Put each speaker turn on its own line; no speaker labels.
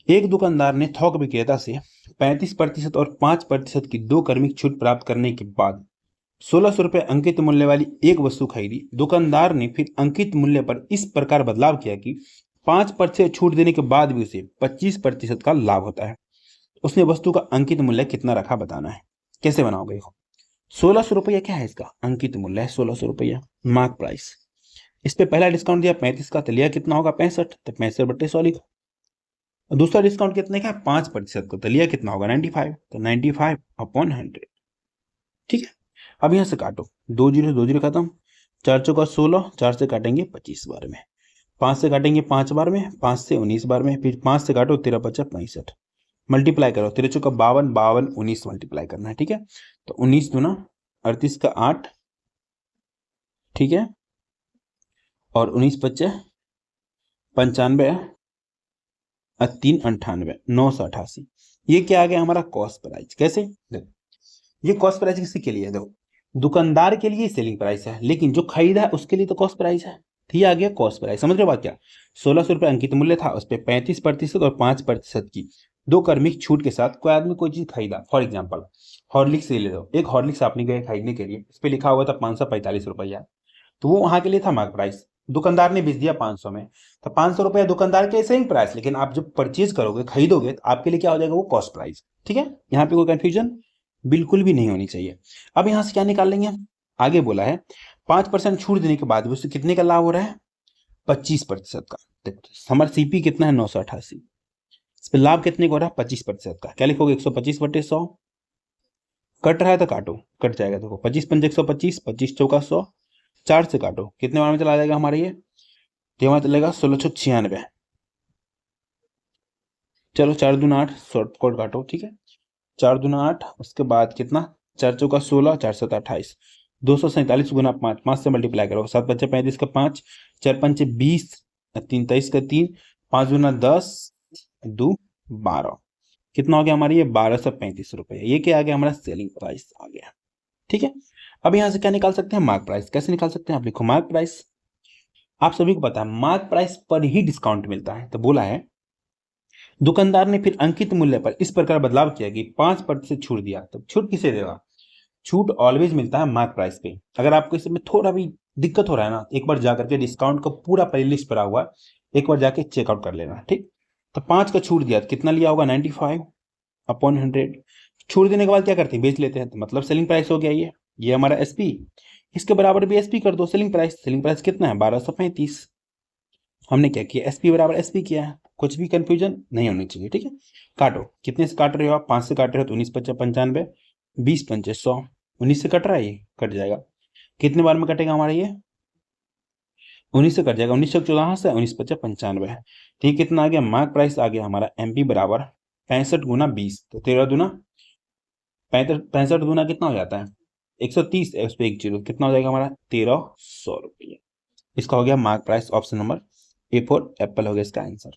एक दुकानदार ने थोक विक्रेता से 35% और 5% की दो क्रमिक छूट प्राप्त करने के बाद 1600 रुपये अंकित मूल्य वाली एक वस्तु खरीदी। दुकानदार ने फिर अंकित मूल्य पर इस प्रकार बदलाव किया कि 5% छूट देने के बाद भी उसे 25% का लाभ होता है। उसने वस्तु का अंकित मूल्य कितना रखा बताना है। कैसे बनाओगे? 1600 रुपया क्या है? इसका अंकित मूल्य है 1600 रुपया, मार्क प्राइस। इस पे पहला डिस्काउंट दिया 35 का, तो लिया कितना होगा 65, तो 65/100 लिखो। और दूसरा डिस्काउंट कितने का? 5% का, तो लिया कितना होगा 95, तो 95/100। ठीक है, अब यहां से काटो, 2 जीरो खत्म, 4 चौका 16, 4 से काटेंगे 25 बार में, 5 से काटेंगे 5 बार में, 5 से 19 बार में, फिर 5 से काटो 13×5 = 65, मल्टीप्लाई करो 13 चौका 52, 52 19 मल्टीप्लाई करना है। ठीक है, तो 19 दूना 38 का 8, ठीक है, और 19×5 = 95, 3×98 988। ये क्या आ गया हमारा? Cost price. कैसे? देखो, ये कॉस्ट प्राइस किसी के लिए है? देखो, दुकानदार के लिए सेलिंग प्राइस है, लेकिन जो खरीदा है उसके लिए तो कॉस्ट प्राइस है। तो ये आ गया कॉस्ट प्राइस। समझ रहे हो बात? क्या 1600 रुपये अंकित मूल्य था, उस पर 35% और 5% की दो क्रमिक छूट के साथ कोई आदमी कोई चीज खरीदा। फॉर एग्जाम्पल हॉर्लिक्स ले लो, एक हॉर्लिक्स आपने गए खरीदने के लिए, इस पे लिखा हुआ था 545 रुपया, तो वो वहां के लिए था मार्क प्राइस। दुकानदार ने बेच दिया 500 में, तो 500 रुपया दुकानदार के सेलिंग प्राइस, लेकिन आप जब परचेज करोगे, खरीदोगे, तो आपके लिए क्या हो जाएगा? वो कॉस्ट प्राइस। ठीक है, यहाँ पे कोई कंफ्यूजन बिल्कुल भी नहीं होनी चाहिए। अब यहां से क्या निकाल लेंगे? आगे बोला है 5% छूट देने के बाद भी उससे कितने का लाभ हो रहा है? 25% का। देखो हमारा सीपी कितना है? 988। इस पे लाभ कितने का हो रहा है? 25% का। क्या लिखोगे? 125/100। कट रहा है तो काटो, कट जाएगा। देखो 25×5 = 125, 25 चौका 100, 4 से काटो, कितने बार में चला जाएगा हमारा ये? हमारा चलेगा 1696। चलो 4×2 = 8, शॉर्टकट काटो। ठीक है, 4×2 = 8, उसके बाद कितना? 4 चौका 16, 4×7 = 28, 247 × 5, 5 से मल्टीप्लाई करो, 7×5 = 35 का 5, 4×5 = 20, 3×23 का 3, 5×10, 2×12, कितना हो गया हमारी? ये 1235 रुपये। ये क्या आ गया? हमारा सेलिंग प्राइस आ गया। ठीक है, अब यहां से क्या निकाल सकते हैं? Mark price. कैसे निकाल सकते हैं? आप लिखो मार्क प्राइस। आप सभी को पता है मार्क प्राइस पर ही डिस्काउंट मिलता है। तो बोला है दुकानदार ने फिर अंकित मूल्य पर इस प्रकार बदलाव किया कि 5% छूट दिया। तो छूट किसे देगा? छूट ऑलवेज मिलता है मार्क प्राइस पे। अगर आपको इसमें थोड़ा भी दिक्कत हो रहा है ना, एक बार जाकर के डिस्काउंट का पूरा प्लेलिस्ट पड़ा हुआ है, एक बार जाके चेकआउट कर लेना। ठीक, तो 5 का छूट दिया तो कितना लिया होगा? 95/100। छूट देने के बाद क्या करते हैं? बेच लेते हैं, तो मतलब सेलिंग प्राइस हो गया ये हमारा एसपी। इसके बराबर भी एसपी कर दो, सेलिंग प्राइस। सेलिंग प्राइस कितना है? 1235। हमने क्या किया? एसपी बराबर एसपी किया है। कुछ भी कंफ्यूजन नहीं होनी चाहिए। ठीक है, काटो, कितने से काट रहे हो आप? 5 से काट रहे हो तो 19×5 = 95, 20×5 = 100, 19 से कट रहा है, ये कट जाएगा। कितने बार में कटेगा हमारा ये? 19 से कट जाएगा, 19×14 से 19×5 = 95। ठीक, कितना आ गया? मार्क प्राइस आ गया हमारा एमपी बराबर 65×20, तो 13×2 65, 65×2 कितना हो जाता है? 130, उस पर 1 जीरो, कितना हो जाएगा हमारा? 1300 रुपये। इसका हो गया mark price. Option number A4 Apple हो गया इसका आंसर।